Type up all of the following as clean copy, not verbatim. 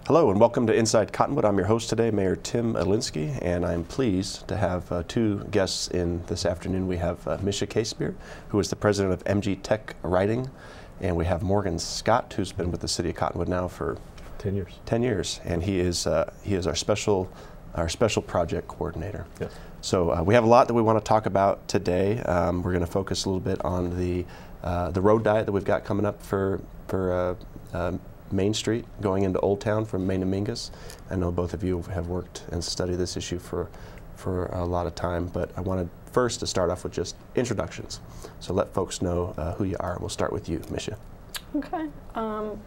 Hello and welcome to Inside Cottonwood. I'm your host today, Mayor Tim Elinski, and I'm pleased to have two guests in this afternoon. We have Michia Casebier, who is the president of MG Tech Writing, and we have Morgan Scott, who's been with the city of Cottonwood now for 10 years. 10 years, and he is our special project coordinator. Yes. So we have a lot that we want to talk about today. We're going to focus a little bit on the road diet that we've got coming up for Main Street going into Old Town from Main to Mingus. I know both of you have worked and studied this issue for a lot of time, but I wanted first to start off with just introductions. So let folks know who you are. We'll start with you, Michia. Okay.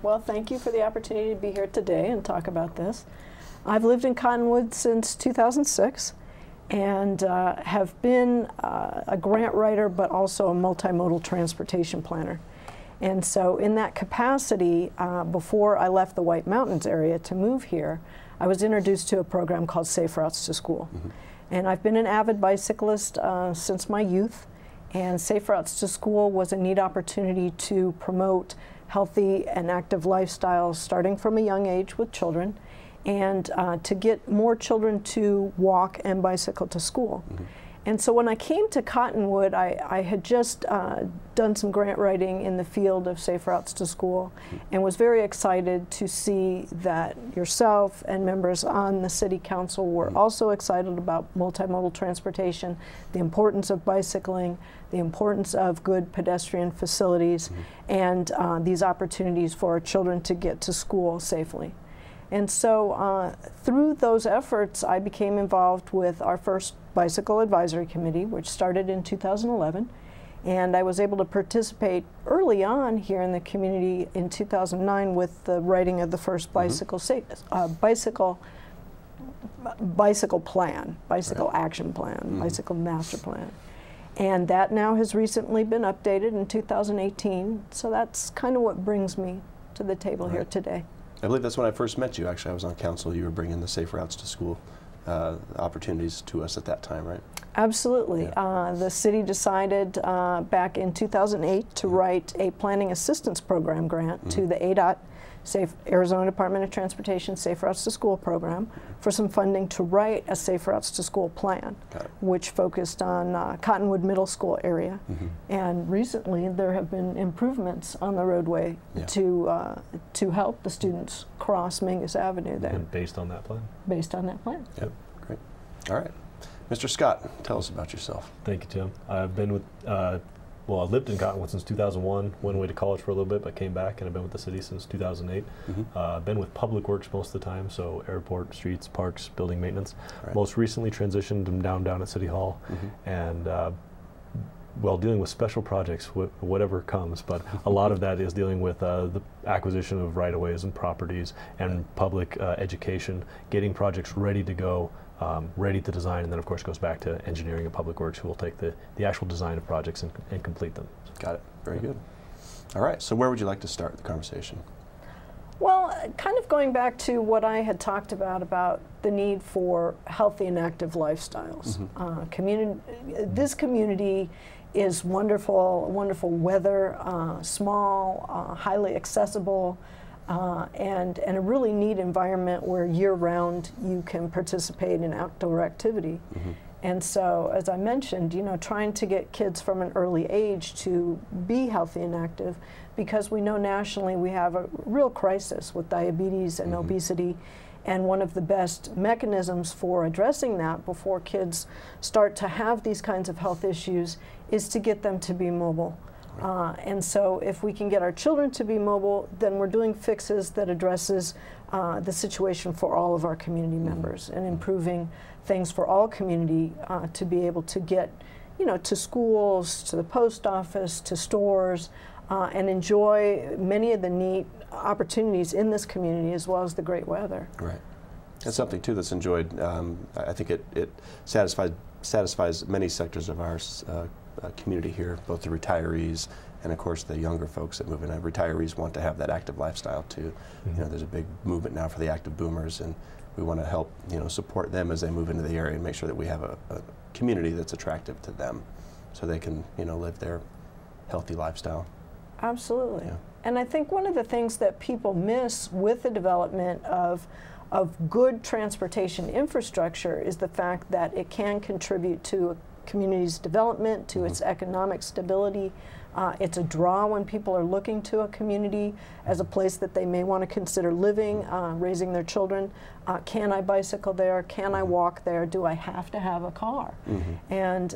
Well, thank you for the opportunity to be here today and talk about this. I've lived in Cottonwood since 2006 and have been a grant writer, but also a multimodal transportation planner. And so in that capacity, before I left the White Mountains area to move here, I was introduced to a program called Safe Routes to School. Mm-hmm. And I've been an avid bicyclist since my youth, and Safe Routes to School was a neat opportunity to promote healthy and active lifestyles starting from a young age with children, and to get more children to walk and bicycle to school. Mm-hmm. And so when I came to Cottonwood, I had just done some grant writing in the field of Safe Routes to School and was very excited to see that yourself and members on the City Council were also excited about multimodal transportation, the importance of bicycling, the importance of good pedestrian facilities, and these opportunities for our children to get to school safely. And so through those efforts, I became involved with our first Bicycle Advisory Committee, which started in 2011. And I was able to participate early on here in the community in 2009 with the writing of the first bicycle plan, bicycle action plan, bicycle master plan. And that now has recently been updated in 2018. So that's kind of what brings me to the table here today. I believe that's when I first met you. Actually, I was on council. You were bringing the Safe Routes to School opportunities to us at that time, right? Absolutely. Yeah. The city decided back in 2008 to write a planning assistance program grant to the ADOT, Arizona Department of Transportation Safe Routes to School program, for some funding to write a Safe Routes to School plan, which focused on Cottonwood Middle School area. And recently there have been improvements on the roadway to help the students cross Mingus Avenue there. And based on that plan? Based on that plan. Yep, great. All right. Mr. Scott, tell us about yourself. Thank you, Tim. I've been with well, I lived in Cottonwood since 2001, went away to college for a little bit, but came back, and I've been with the city since 2008. Been with Public Works most of the time, so airport, streets, parks, building maintenance. Right. Most recently transitioned down at City Hall, and well, dealing with special projects, whatever comes, but a lot of that is dealing with the acquisition of right-of-ways and properties and public education, getting projects ready to go, ready to design, and then of course goes back to engineering and public works, who will take the actual design of projects and complete them. Got it. Very good. All right, so where would you like to start the conversation? Well, kind of going back to what I had talked about the need for healthy and active lifestyles. This community is wonderful weather, small, highly accessible, and a really neat environment where year-round you can participate in outdoor activity. And so, as I mentioned, you know, trying to get kids from an early age to be healthy and active, because we know nationally we have a real crisis with diabetes and obesity, and one of the best mechanisms for addressing that before kids start to have these kinds of health issues is to get them to be mobile. And so if we can get our children to be mobile, then we're doing fixes that addresses the situation for all of our community members and improving things for all community to be able to get, you know, to schools, to the post office, to stores, and enjoy many of the neat opportunities in this community as well as the great weather. Right. That's something too that's enjoyed. I think it satisfies many sectors of our community here, both the retirees and of course the younger folks that move in. Retirees want to have that active lifestyle too. You know, there's a big movement now for the active boomers, and we want to help, you know, support them as they move into the area and make sure that we have a community that's attractive to them, so they can, you know, live their healthy lifestyle. Absolutely. Yeah. And I think one of the things that people miss with the development of good transportation infrastructure is the fact that it can contribute to a community's development, to its economic stability. It's a draw when people are looking to a community as a place that they may want to consider living, raising their children. Can I bicycle there? Can I walk there? Do I have to have a car? And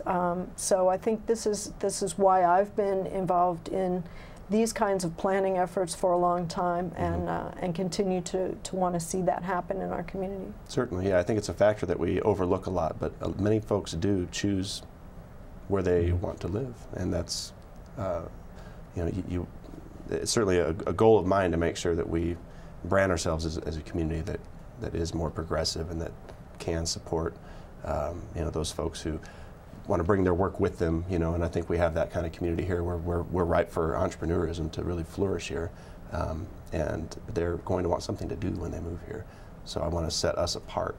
so I think this is why I've been involved in these kinds of planning efforts for a long time, and continue to want to see that happen in our community. Certainly, yeah. I think it's a factor that we overlook a lot, but many folks do choose where they want to live, and that's, it's certainly a goal of mine to make sure that we brand ourselves as a community that is more progressive and that can support, those folks who want to bring their work with them, and I think we have that kind of community here where we're ripe for entrepreneurism to really flourish here, and they're going to want something to do when they move here. So I want to set us apart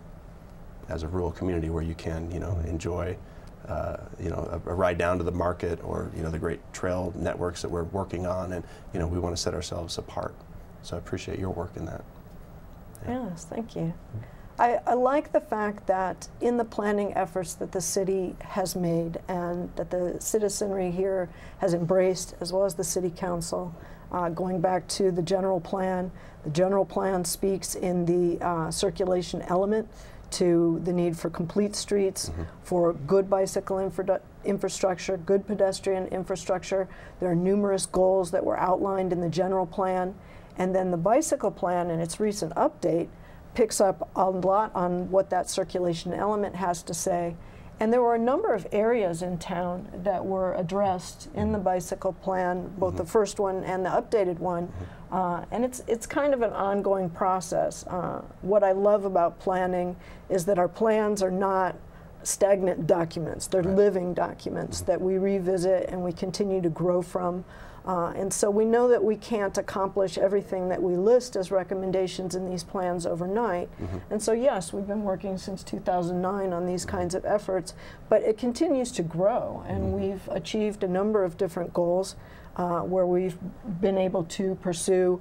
as a rural community where you can, enjoy, a ride down to the market, or the great trail networks that we're working on, and we want to set ourselves apart. So I appreciate your work in that. Yeah. Yes, thank you. I like the fact that in the planning efforts that the city has made and that the citizenry here has embraced, as well as the city council, going back to the general plan speaks in the circulation element to the need for complete streets, for good bicycle infrastructure, good pedestrian infrastructure. There are numerous goals that were outlined in the general plan, and then the bicycle plan in its recent update picks up a lot on what that circulation element has to say. And there were a number of areas in town that were addressed in the bicycle plan, both the first one and the updated one. And it's kind of an ongoing process. What I love about planning is that our plans are not stagnant documents. They're living documents that we revisit and we continue to grow from. And so we know that we can't accomplish everything that we list as recommendations in these plans overnight. And so yes, we've been working since 2009 on these kinds of efforts, but it continues to grow, and we've achieved a number of different goals where we've been able to pursue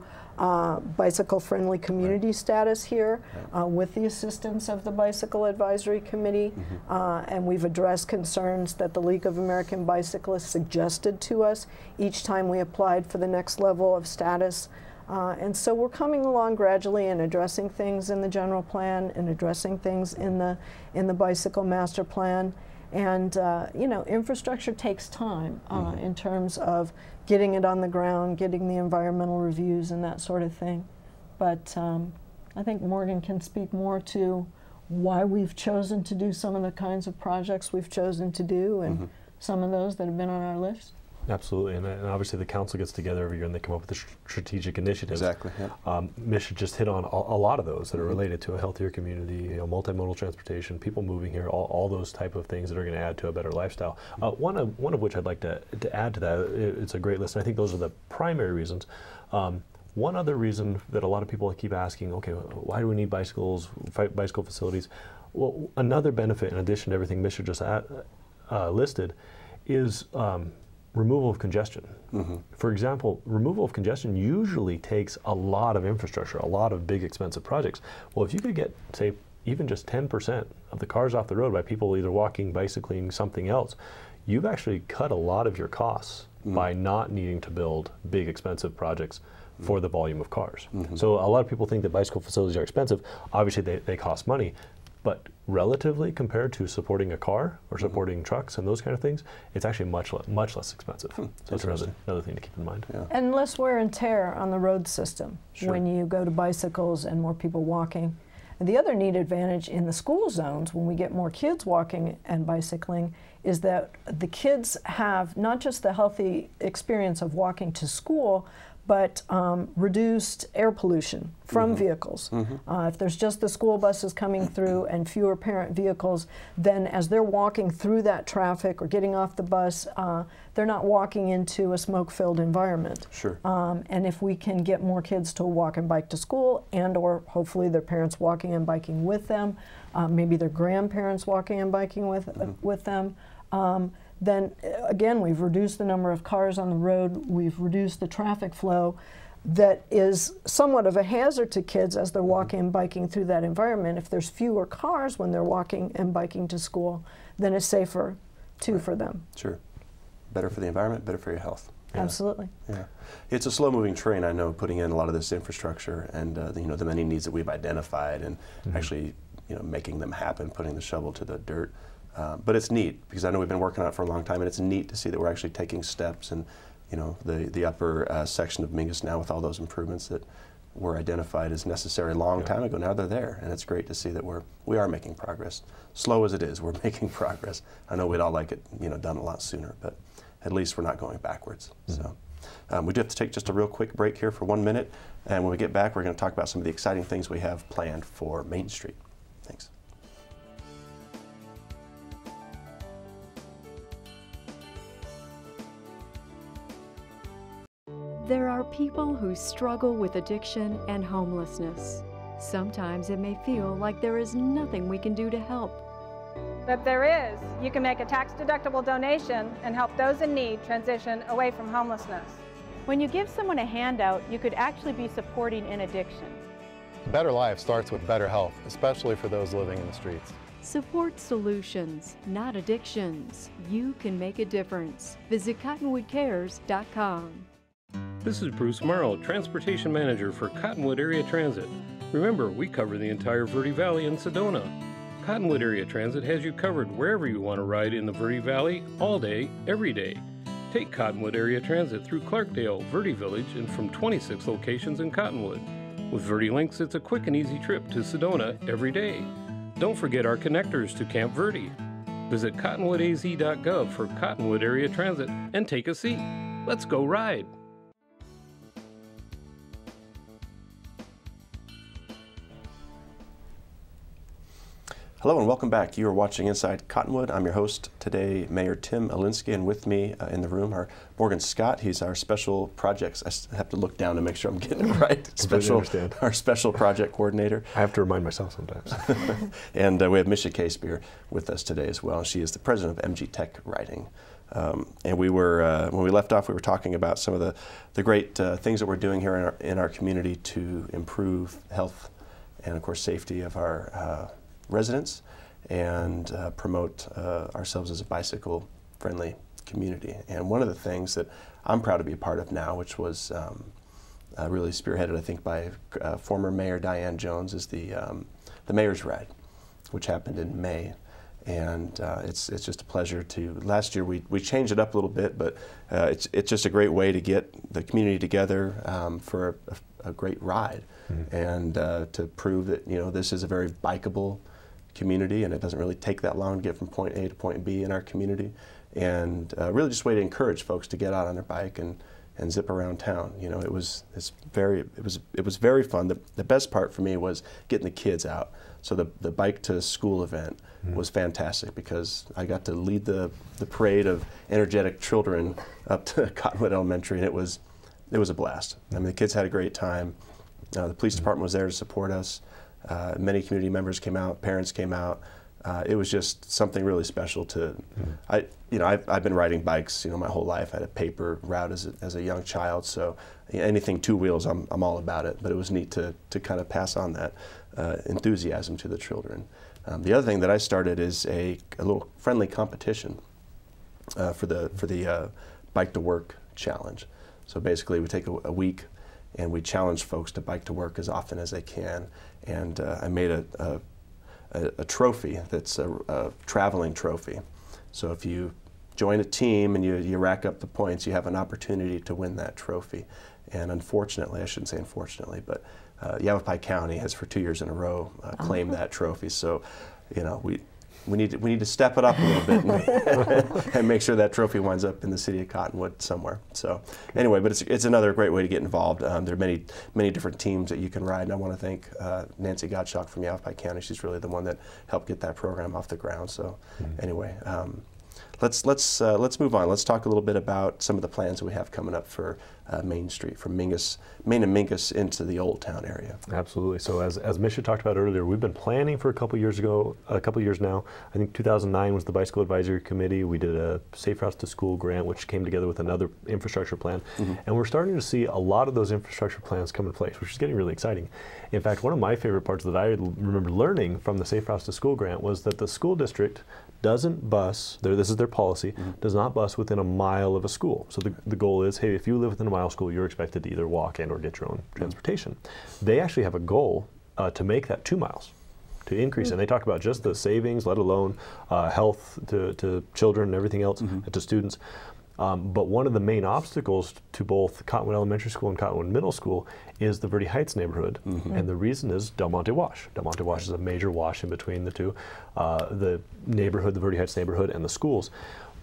bicycle-friendly community status here with the assistance of the Bicycle Advisory Committee, and we've addressed concerns that the League of American Bicyclists suggested to us each time we applied for the next level of status. And so we're coming along gradually and addressing things in the general plan and addressing things in the bicycle master plan. And infrastructure takes time in terms of getting it on the ground, getting the environmental reviews and that sort of thing. But I think Morgan can speak more to why we've chosen to do some of the kinds of projects we've chosen to do, and some of those that have been on our list. Absolutely, and obviously the council gets together every year and they come up with the strategic initiatives. Exactly. Yeah. Michia just hit on a lot of those that are related to a healthier community, multimodal transportation, people moving here, all those type of things that are going to add to a better lifestyle. One of which I'd like to add to that. It's a great list. I think those are the primary reasons. One other reason that a lot of people keep asking, okay, why do we need bicycle facilities? Well, another benefit in addition to everything Michia just listed is removal of congestion. For example, removal of congestion usually takes a lot of infrastructure, a lot of big expensive projects. Well, if you could get, say, even just 10% of the cars off the road by people either walking, bicycling, something else, you've actually cut a lot of your costs by not needing to build big expensive projects for the volume of cars. So a lot of people think that bicycle facilities are expensive. Obviously they cost money, but relatively compared to supporting a car or supporting trucks and those kind of things, it's actually much less expensive. So that's another thing to keep in mind. Yeah. And less wear and tear on the road system when you go to bicycles and more people walking. And the other neat advantage in the school zones when we get more kids walking and bicycling is that the kids have not just the healthy experience of walking to school, but reduced air pollution from vehicles. If there's just the school buses coming through and fewer parent vehicles, then as they're walking through that traffic or getting off the bus, they're not walking into a smoke-filled environment. And if we can get more kids to walk and bike to school, and or hopefully their parents walking and biking with them, maybe their grandparents walking and biking with them, then again, we've reduced the number of cars on the road, we've reduced the traffic flow that is somewhat of a hazard to kids as they're walking and biking through that environment. If there's fewer cars when they're walking and biking to school, then it's safer too for them. Sure. Better for the environment, better for your health. Yeah. Absolutely. Yeah. It's a slow-moving train, I know, putting in a lot of this infrastructure and you know, the many needs that we've identified and actually, you know, making them happen, putting the shovel to the dirt. But it's neat because I know we've been working on it for a long time, and it's neat to see that we're actually taking steps. And you know, the upper section of Mingus now, with all those improvements that were identified as necessary a long time ago, now they're there, and it's great to see that we are making progress. Slow as it is, we're making progress. I know we'd all like it, you know, done a lot sooner, but at least we're not going backwards. So we do have to take just a real quick break here for 1 minute, and when we get back, we're going to talk about some of the exciting things we have planned for Main Street. Thanks. There are people who struggle with addiction and homelessness. Sometimes it may feel like there is nothing we can do to help. But there is. You can make a tax-deductible donation and help those in need transition away from homelessness. When you give someone a handout, you could actually be supporting an addiction. A better life starts with better health, especially for those living in the streets. Support solutions, not addictions. You can make a difference. Visit cottonwoodcares.com. This is Bruce Morrow, Transportation Manager for Cottonwood Area Transit. Remember, we cover the entire Verde Valley and Sedona. Cottonwood Area Transit has you covered wherever you want to ride in the Verde Valley, all day, every day. Take Cottonwood Area Transit through Clarkdale, Verde Village, and from 26 locations in Cottonwood. With Verde Links, it's a quick and easy trip to Sedona every day. Don't forget our connectors to Camp Verde. Visit cottonwoodaz.gov for Cottonwood Area Transit and take a seat. Let's go ride. Hello and welcome back. You are watching Inside Cottonwood. I'm your host today, Mayor Tim Elinski, and with me in the room are Morgan Scott. He's our special projects. I have to look down to make sure I'm getting it right. Our special project coordinator. I have to remind myself sometimes. And we have Michia Casebier with us today as well. She is the president of MG Tech Writing. And we were, when we left off, we were talking about some of the great things that we're doing here in our community to improve health and, of course, safety of our residents and promote ourselves as a bicycle-friendly community. And one of the things that I'm proud to be a part of now, which was really spearheaded, I think, by former Mayor Diane Jones, is the Mayor's Ride, which happened in May. And it's just a pleasure to. Last year we changed it up a little bit, but it's just a great way to get the community together for a great ride, and to prove that this is a very bikeable community, and it doesn't really take that long to get from point A to point B in our community, and really just a way to encourage folks to get out on their bike and zip around town. It was very fun. The best part for me was getting the kids out. So the bike to school event was fantastic because I got to lead the parade of energetic children up to Cottonwood Elementary, and it was a blast. I mean, the kids had a great time. The police department was there to support us. Many community members came out, parents came out. It was just something really special to. I've been riding bikes, my whole life. I had a paper route as a young child, so anything two wheels, I'm all about it. But it was neat to kind of pass on that enthusiasm to the children. The other thing that I started is a little friendly competition for the Bike to Work Challenge. So basically, we take a week and we challenge folks to bike to work as often as they can. And I made a trophy that's a traveling trophy. So if you join a team and you rack up the points, you have an opportunity to win that trophy. And unfortunately, I shouldn't say unfortunately, but Yavapai County has for 2 years in a row claimed that trophy. So, we need to step it up a little bit and make sure that trophy winds up in the city of Cottonwood somewhere. So anyway, but it's another great way to get involved. There are many different teams that you can ride, and I want to thank Nancy Gottschalk from Yavapai County. She's really the one that helped get that program off the ground. So anyway, let's move on. Let's talk a little bit about some of the plans that we have coming up for Main Street, from Main and Mingus into the Old Town area. Absolutely. So as Michia talked about earlier, we've been planning for a couple years now. I think 2009 was the Bicycle Advisory Committee. We did a Safe Routes to School grant, which came together with another infrastructure plan. And we're starting to see a lot of those infrastructure plans come in place, which is getting really exciting. In fact, one of my favorite parts that I remember learning from the Safe Routes to School grant was that the school district doesn't bus, this is their policy, does not bus within a mile of a school. So the goal is, hey, if you live within a mile of school, you're expected to either walk and or get your own transportation. They actually have a goal to make that 2 miles, to increase. And they talk about just the savings, let alone health to children and everything else, to students. But one of the main obstacles to both Cottonwood Elementary School and Cottonwood Middle School is the Verde Heights neighborhood. And the reason is Del Monte Wash. Del Monte Wash is a major wash in between the two, the neighborhood, the Verde Heights neighborhood, and the schools.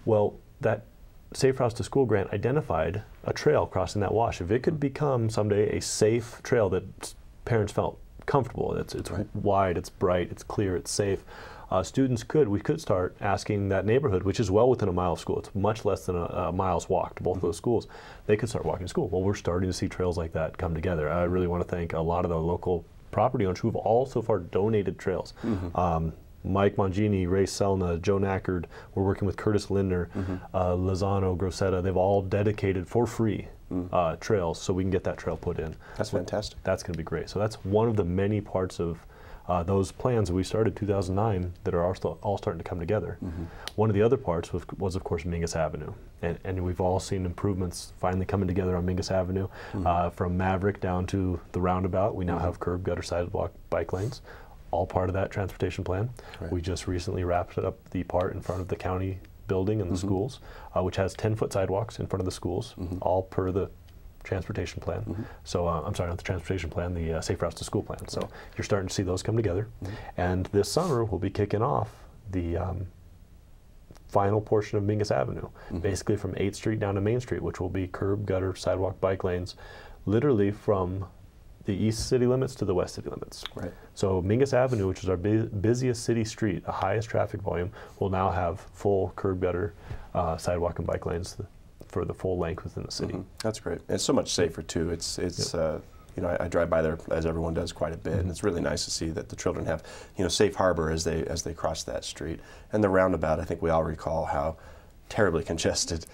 Well, that Safe Routes to School grant identified a trail crossing that wash. If it could become someday a safe trail that parents felt comfortable, it's wide, it's bright, it's clear, it's safe, we could start asking that neighborhood, which is well within a mile of school, it's much less than a mile's walk to both of those schools, they could start walking to school. Well, we're starting to see trails like that come together. I really want to thank a lot of the local property owners who have all so far donated trails. Mike Mangini, Ray Selna, Joe Nackard, we're working with Curtis Lindner, Lozano, Grosetta, they've all dedicated for free trails so we can get that trail put in. That's fantastic. That's going to be great. So that's one of the many parts of those plans that we started in 2009 that are all starting to come together. One of the other parts was of course Mingus Avenue, and we've all seen improvements finally coming together on Mingus Avenue. From Maverick down to the roundabout, we now have curb, gutter, sidewalk, bike lanes, all part of that transportation plan. We just recently wrapped up the part in front of the county building and the schools, which has 10-foot sidewalks in front of the schools, all per the transportation plan. So I'm sorry, not the transportation plan, the Safe Routes to School plan. So you're starting to see those come together. And this summer we'll be kicking off the final portion of Mingus Avenue, basically from 8th Street down to Main Street, which will be curb, gutter, sidewalk, bike lanes, literally from the east city limits to the west city limits. So Mingus Avenue, which is our busiest city street, the highest traffic volume, will now have full curb, gutter, sidewalk, and bike lanes for the full length within the city. That's great. It's so much safer too. It's you know, I drive by there, as everyone does, quite a bit, and it's really nice to see that the children have, you know, safe harbor as they cross that street. And the roundabout, I think we all recall how terribly congested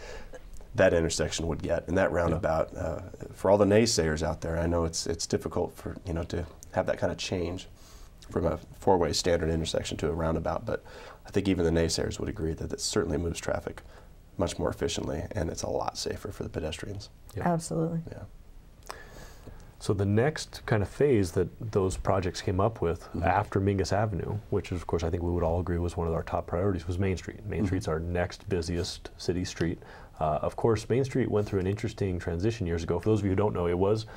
that intersection would get. And that roundabout, for all the naysayers out there, I know it's difficult for, you know, to have that kind of change from a four-way standard intersection to a roundabout, but I think even the naysayers would agree that it certainly moves traffic much more efficiently, and it's a lot safer for the pedestrians. Absolutely. So the next kind of phase that those projects came up with after Mingus Avenue, which is, of course, I think we would all agree was one of our top priorities, was Main Street. Main Street's our next busiest city street. Of course, Main Street went through an interesting transition years ago. For those of you who don't know, it was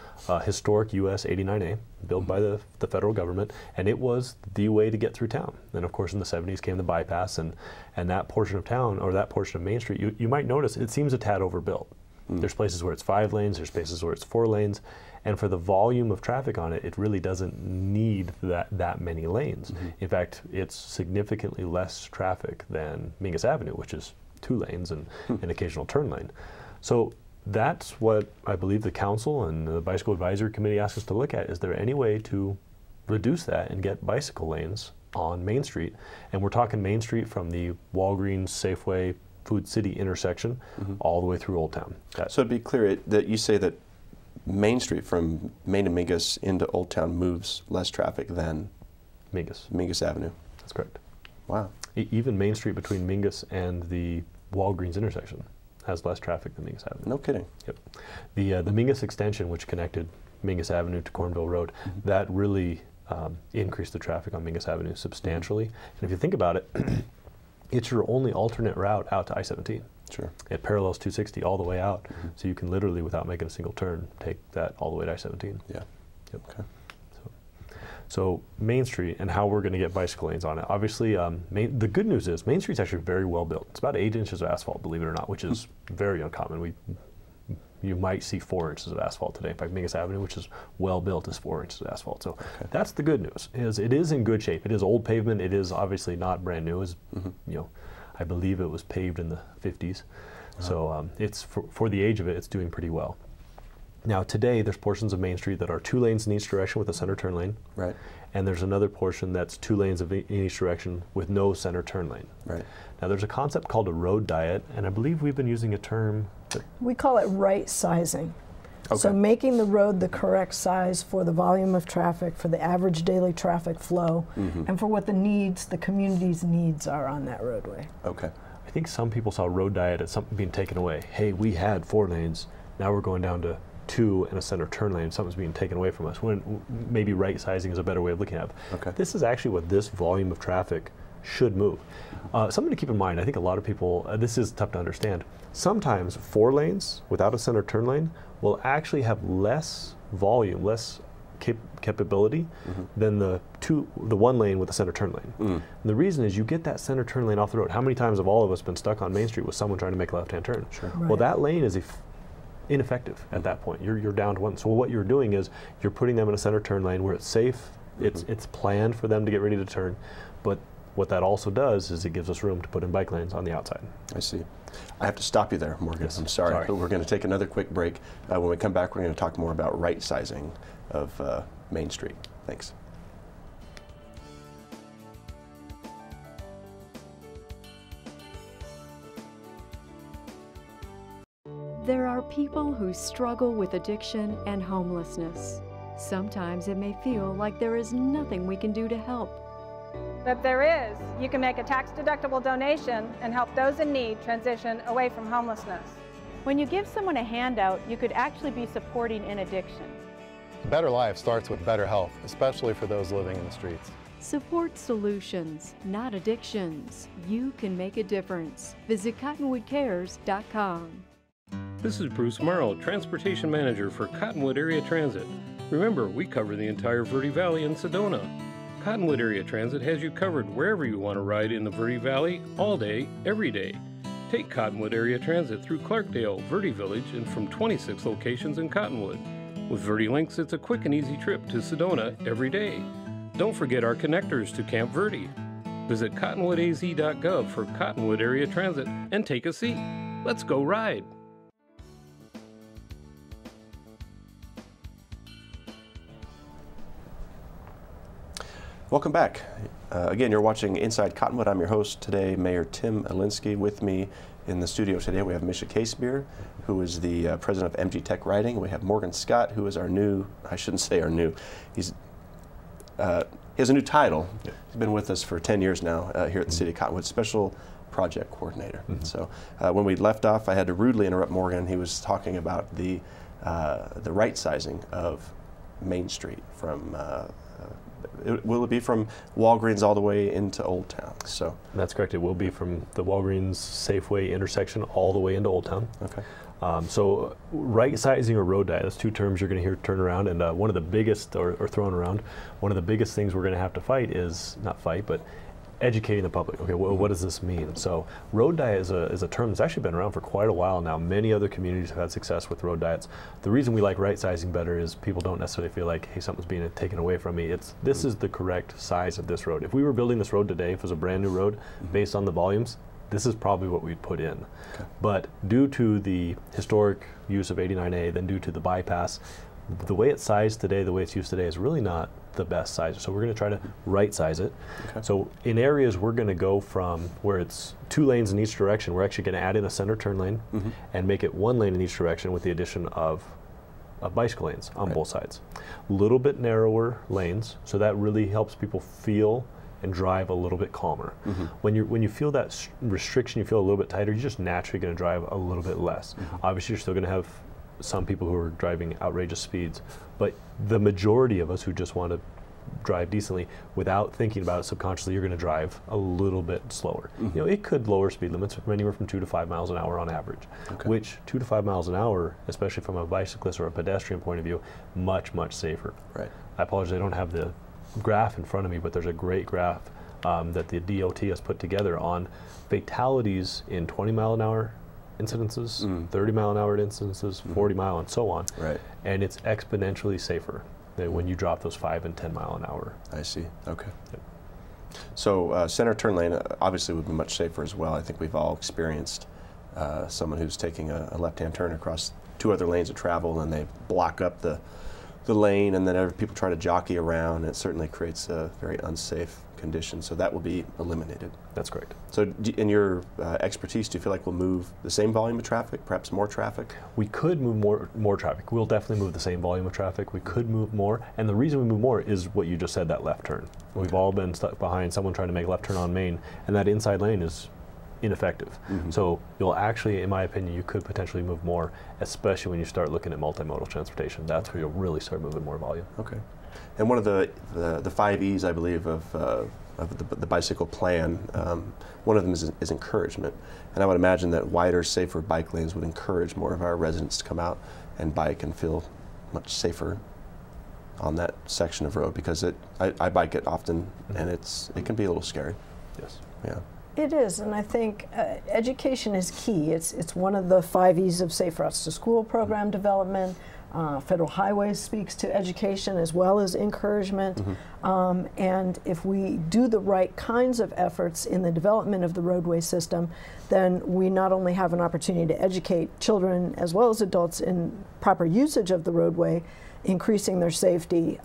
historic US 89A, built by the federal government, and it was the way to get through town. And of course, in the 70s came the bypass, and that portion of town, or that portion of Main Street, you might notice it seems a tad overbuilt. There's places where it's 5 lanes, there's places where it's 4 lanes, and for the volume of traffic on it, it really doesn't need that many lanes. In fact, it's significantly less traffic than Mingus Avenue, which is 2 lanes and an occasional turn lane. So that's what I believe the council and the Bicycle Advisory Committee asked us to look at. Is there any way to reduce that and get bicycle lanes on Main Street? And we're talking Main Street from the Walgreens, Safeway, Food City intersection all the way through Old Town. So to be clear, that you say that Main Street from Main to Mingus into Old Town moves less traffic than Mingus Avenue. That's correct. Wow. Even Main Street between Mingus and the Walgreens intersection has less traffic than Mingus Avenue. No kidding. Yep. The Mingus extension, which connected Mingus Avenue to Cornville Road, that really increased the traffic on Mingus Avenue substantially. And if you think about it, it's your only alternate route out to I-17. Sure. It parallels 260 all the way out, so you can literally, without making a single turn, take that all the way to I-17. Yeah. Yep. Okay. So Main Street and how we're going to get bicycle lanes on it. Obviously, the good news is Main Street's actually very well built. It's about 8 inches of asphalt, believe it or not, which is very uncommon. You might see 4 inches of asphalt today. In fact, Mingus Avenue, which is well built, is 4 inches of asphalt. So that's the good news. Is it is in good shape. It is old pavement. It is obviously not brand new. You know, I believe it was paved in the 50s. So it's for the age of it, it's doing pretty well. Now today, there's portions of Main Street that are 2 lanes in each direction with a center turn lane. Right. And there's another portion that's 2 lanes in each direction with no center turn lane. Right. Now there's a concept called a road diet, and I believe we've been using a term. We call it right sizing. Okay. So making the road the correct size for the volume of traffic, for the average daily traffic flow, and for what the community's needs are on that roadway. Okay. I think some people saw road diet as something being taken away. Hey, we had 4 lanes, now we're going down to 2 and a center turn lane. Something's being taken away from us. When maybe right sizing is a better way of looking at it. Okay. This is actually what this volume of traffic should move. Something to keep in mind, I think a lot of people, this is tough to understand. Sometimes 4 lanes without a center turn lane will actually have less volume, less capability than the 1 lane with a center turn lane. And the reason is you get that center turn lane off the road. How many times have all of us been stuck on Main Street with someone trying to make a left-hand turn? Sure. Right. Well, that lane is ineffective at that point. You're down to 1. So what you're doing is you're putting them in a center turn lane where it's safe. It's planned for them to get ready to turn, but what that also does is it gives us room to put in bike lanes on the outside. I see. I have to stop you there, Morgan. Yes. I'm sorry, but we're going to take another quick break. When we come back, we're going to talk more about right sizing of Main Street. Thanks. There are people who struggle with addiction and homelessness. Sometimes it may feel like there is nothing we can do to help. But there is. You can make a tax-deductible donation and help those in need transition away from homelessness. When you give someone a handout, you could actually be supporting an addiction. A better life starts with better health, especially for those living in the streets. Support solutions, not addictions. You can make a difference. Visit cottonwoodcares.com. This is Bruce Morrow, Transportation Manager for Cottonwood Area Transit. Remember, we cover the entire Verde Valley and Sedona. Cottonwood Area Transit has you covered wherever you want to ride in the Verde Valley, all day, every day. Take Cottonwood Area Transit through Clarkdale, Verde Village, and from 26 locations in Cottonwood. With Verde Links, it's a quick and easy trip to Sedona every day. Don't forget our connectors to Camp Verde. Visit cottonwoodaz.gov for Cottonwood Area Transit and take a seat. Let's go ride. Welcome back. Again, you're watching Inside Cottonwood. I'm your host today, Mayor Tim Elinski. With me in the studio today, we have Michia Casebier, who is the president of MG Tech Writing. We have Morgan Scott, who is our new, I shouldn't say our new, he has a new title. Yeah. He's been with us for 10 years now here at the City of Cottonwood, Special Project Coordinator. So when we left off, I had to rudely interrupt Morgan. He was talking about the right sizing of Main Street from will it be from Walgreens all the way into Old Town? So that's correct. It will be from the Walgreens Safeway intersection all the way into Old Town. Okay. So right sizing or road diet, that's 2 terms you're going to hear turn around, and one of the biggest, or thrown around, one of the biggest things we're going to have to fight is, not fight, but educating the public. Okay, well, what does this mean? So road diet is a term that's actually been around for quite a while now. Many other communities have had success with road diets. The reason we like right sizing better is people don't necessarily feel like, hey, something's being taken away from me. This is the correct size of this road. If we were building this road today, if it was a brand new road, based on the volumes, this is probably what we'd put in. Okay. But due to the historic use of 89A, then due to the bypass, the way it's sized today, the way it's used today is really not the best size. So we're going to try to right size it. Okay. So in areas we're going to go from where it's 2 lanes in each direction, we're actually going to add in a center turn lane and make it 1 lane in each direction with the addition of bicycle lanes on both sides. A little bit narrower lanes, so that really helps people feel and drive a little bit calmer. When you feel that restriction, you feel a little bit tighter, you're just naturally going to drive a little bit less. Obviously, you're still going to have some people who are driving outrageous speeds, but the majority of us who just want to drive decently without thinking about it subconsciously, you're going to drive a little bit slower. You know, it could lower speed limits from anywhere from 2 to 5 miles an hour on average, which 2 to 5 miles an hour, especially from a bicyclist or a pedestrian point of view, much, much safer. Right. I apologize, I don't have the graph in front of me, but there's a great graph that the DOT has put together on fatalities in 20 mile an hour incidences, 30 mile an hour incidences, 40 mile, and so on. Right. And it's exponentially safer than when you drop those 5 and 10 mile an hour. I see. Okay. Yep. So center turn lane obviously would be much safer as well. I think we've all experienced someone who's taking a left-hand turn across 2 other lanes of travel, and they block up the lane, and then people try to jockey around. It certainly creates a very unsafe condition, so that will be eliminated. That's correct. So in your expertise, do you feel like we'll move the same volume of traffic, perhaps more traffic? We could move more traffic. We'll definitely move the same volume of traffic. We could move more, and the reason we move more is what you just said, that left turn. We've all been stuck behind someone trying to make a left turn on Main, and that inside lane is ineffective. So you'll actually, in my opinion, you could potentially move more, especially when you start looking at multimodal transportation. That's where you'll really start moving more volume. Okay. And one of the 5 E's, I believe, of the bicycle plan, one of them is encouragement. And I would imagine that wider, safer bike lanes would encourage more of our residents to come out and bike and feel much safer on that section of road, because I bike it often, and it can be a little scary. Yes. Yeah. It is, and I think education is key. It's one of the 5 E's of Safe Routes to School program development. Federal Highways speaks to education as well as encouragement. And if we do the right kinds of efforts in the development of the roadway system, then we not only have an opportunity to educate children as well as adults in proper usage of the roadway, increasing their safety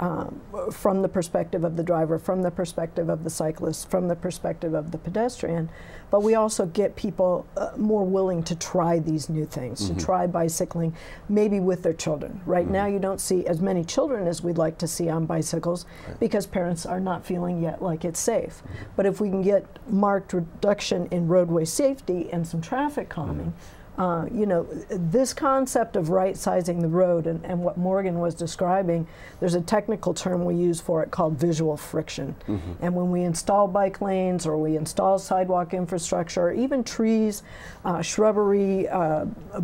from the perspective of the driver, from the perspective of the cyclist, from the perspective of the pedestrian, but we also get people more willing to try these new things, to try bicycling, maybe with their children. Right now you don't see as many children as we'd like to see on bicycles because parents are not feeling yet like it's safe. But if we can get marked reduction in roadway safety and some traffic calming, you know, this concept of right-sizing the road and what Morgan was describing, there's a technical term we use for it called visual friction. And when we install bike lanes or we install sidewalk infrastructure, or even trees, shrubbery,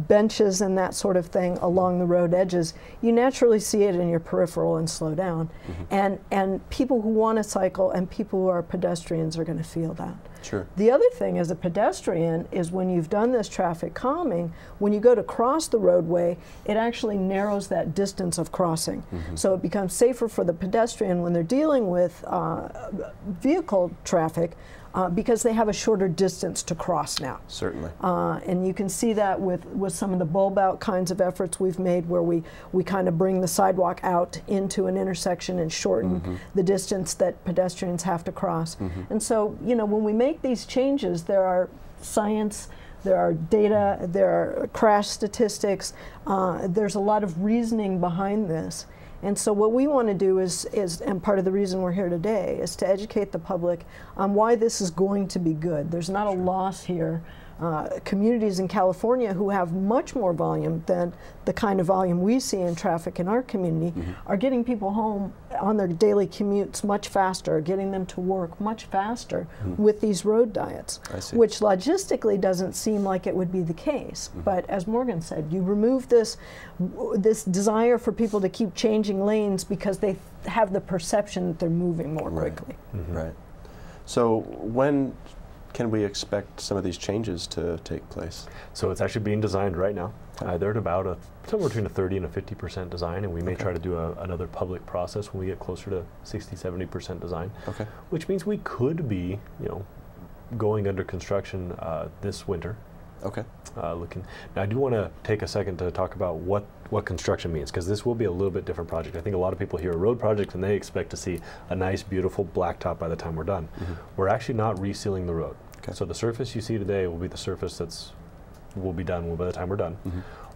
benches and that sort of thing along the road edges, you naturally see it in your peripheral and slow down. And people who want to cycle and people who are pedestrians are going to feel that. Sure. The other thing as a pedestrian is when you've done this traffic calming, when you go to cross the roadway, it actually narrows that distance of crossing. So it becomes safer for the pedestrian when they're dealing with vehicle traffic because they have a shorter distance to cross now. Certainly. And you can see that with some of the bulb out kinds of efforts we've made where we kind of bring the sidewalk out into an intersection and shorten the distance that pedestrians have to cross. And so, you know, when we make these changes, there are science, there are data, there are crash statistics, there's a lot of reasoning behind this. And so what we want to do is, and part of the reason we're here today, is to educate the public on why this is going to be good. There's not a loss here. Communities in California who have much more volume than the kind of volume we see in traffic in our community are getting people home on their daily commutes much faster, getting them to work much faster with these road diets, which logistically doesn't seem like it would be the case. But as Morgan said, you remove this desire for people to keep changing lanes because they have the perception that they're moving more quickly. Right. So when can we expect some of these changes to take place? So it's actually being designed right now. They're at about somewhere between a 30 and a 50% design, and we may try to do another public process when we get closer to 60–70% design. Which means we could be, you know, going under construction this winter. Looking. Now I do want to take a second to talk about what construction means, because this will be a little bit different project. I think a lot of people hear a road project and they expect to see a nice, beautiful blacktop by the time we're done. We're actually not resealing the road. So the surface you see today will be the surface will be done by the time we're done.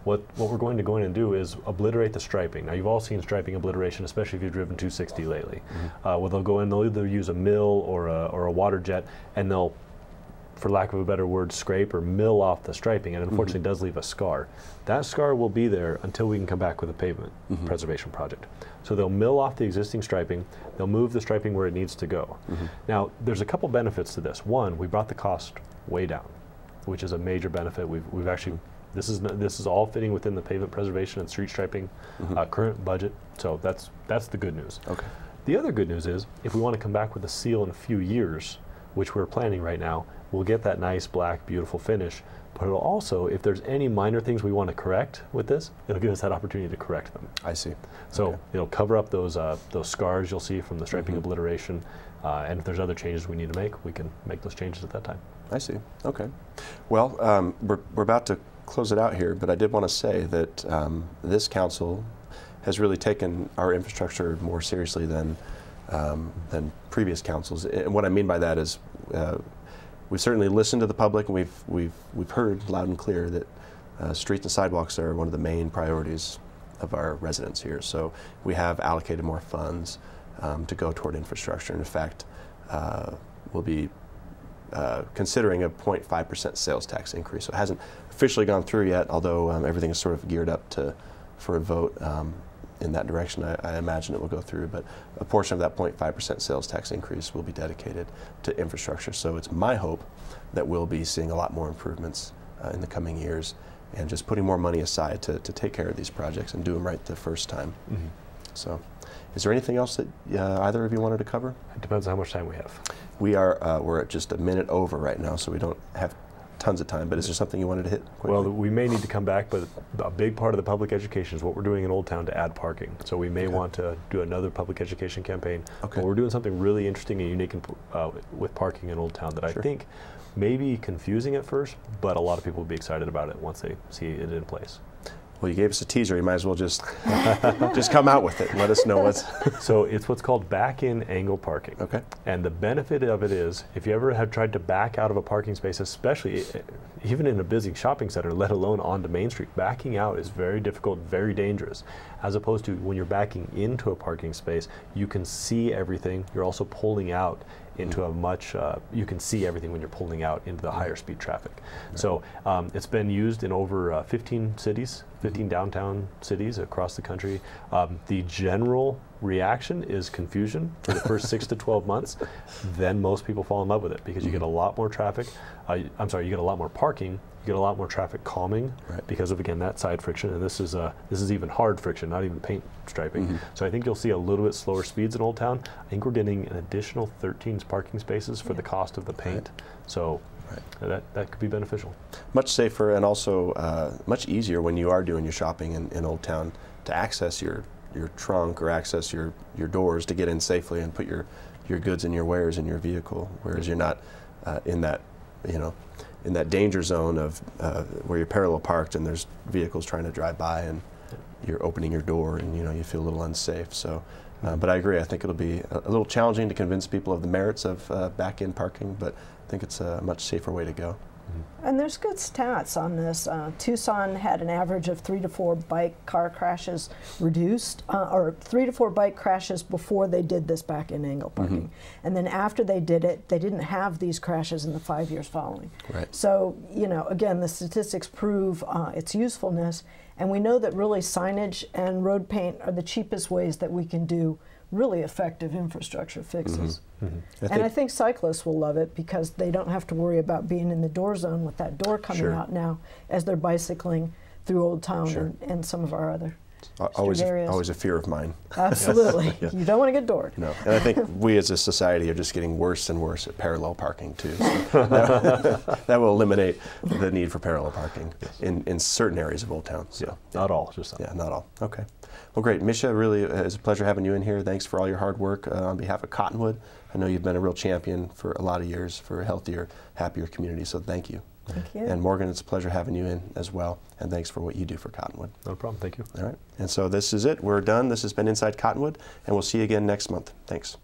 What we're going to go in and do is obliterate the striping. Now you've all seen striping obliteration, especially if you've driven 260 lately. Where they'll go in, they'll either use a mill or a water jet, and they'll, for lack of a better word, scrape or mill off the striping, and unfortunately does leave a scar. That scar will be there until we can come back with a pavement preservation project. So they'll mill off the existing striping, they'll move the striping where it needs to go. Now, there's a couple benefits to this. One, we brought the cost way down, which is a major benefit. We've actually, this is all fitting within the pavement preservation and street striping current budget, so that's the good news. The other good news is, if we want to come back with a seal in a few years, which we're planning right now, we'll get that nice black, beautiful finish, but it'll also, if there's any minor things we want to correct with this, it'll give us that opportunity to correct them. I see. So okay. it'll cover up those scars you'll see from the striping obliteration, and if there's other changes we need to make, we can make those changes at that time. I see. Okay. Well, we're about to close it out here, but I did want to say that this council has really taken our infrastructure more seriously than previous councils. And what I mean by that is we've certainly listened to the public, and we've heard loud and clear that streets and sidewalks are one of the main priorities of our residents here. So we have allocated more funds to go toward infrastructure. And in fact, we'll be considering a 0.5% sales tax increase. So it hasn't officially gone through yet, although everything is sort of geared up for a vote in that direction. I imagine it will go through, but a portion of that 0.5% sales tax increase will be dedicated to infrastructure. So it's my hope that we'll be seeing a lot more improvements in the coming years, and just putting more money aside to take care of these projects and do them right the first time. So is there anything else that either of you wanted to cover? It depends on how much time we have. We're at just a minute over right now, so we don't have tons of time, but is there something you wanted to hit quickly? Well, we may need to come back, but a big part of the public education is what we're doing in Old Town to add parking. So we may want to do another public education campaign. Okay. But we're doing something really interesting and unique with parking in Old Town that I think may be confusing at first, but a lot of people will be excited about it once they see it in place. Well, you gave us a teaser. You might as well just just come out with it and let us know what's. So it's what's called back-in angle parking. Okay. And the benefit of it is, if you ever have tried to back out of a parking space, especially even in a busy shopping center, let alone onto Main Street, backing out is very difficult, very dangerous. As opposed to when you're backing into a parking space, you can see everything. You're also pulling out into a much, you can see everything when you're pulling out into the higher speed traffic. Right. So it's been used in over 15 cities, 15 downtown cities across the country. The general reaction is confusion for the first 6 to 12 months. Then most people fall in love with it because you get a lot more traffic. I'm sorry, you get a lot more parking. You get a lot more traffic calming because of, again, that side friction, and this is even hard friction, not even paint striping. So I think you'll see a little bit slower speeds in Old Town. I think we're getting an additional 13 parking spaces for the cost of the paint. So that could be beneficial. Much safer and also much easier when you are doing your shopping in Old Town to access your trunk or access your doors to get in safely and put your goods and your wares in your vehicle, whereas you're not in that, in that danger zone of where you're parallel parked and there's vehicles trying to drive by and you're opening your door and you feel a little unsafe. So, but I agree. I think it'll be a little challenging to convince people of the merits of back-in parking, but I think it's a much safer way to go. And there's good stats on this. Tucson had an average of 3 to 4 car crashes reduced, or 3 to 4 bike crashes before they did this back-in angle parking. And then after they did it, they didn't have these crashes in the 5 years following. Right. So, again, the statistics prove its usefulness, and we know that really signage and road paint are the cheapest ways that we can do really effective infrastructure fixes. And I think cyclists will love it because they don't have to worry about being in the door zone with that door coming out now as they're bicycling through Old Town and some of our other street areas. Always a fear of mine. Absolutely. You don't want to get doored. No, and I think we as a society are just getting worse and worse at parallel parking too. So that will eliminate the need for parallel parking in certain areas of Old Town. So, not all, just some. Yeah, not all. Okay. Well, great. Michia, really it's a pleasure having you in here. Thanks for all your hard work on behalf of Cottonwood. I know you've been a real champion for a lot of years for a healthier, happier community, so thank you. Thank you. And Morgan, it's a pleasure having you in as well, and thanks for what you do for Cottonwood. No problem. Thank you. All right. And so this is it. We're done. This has been Inside Cottonwood, and we'll see you again next month. Thanks.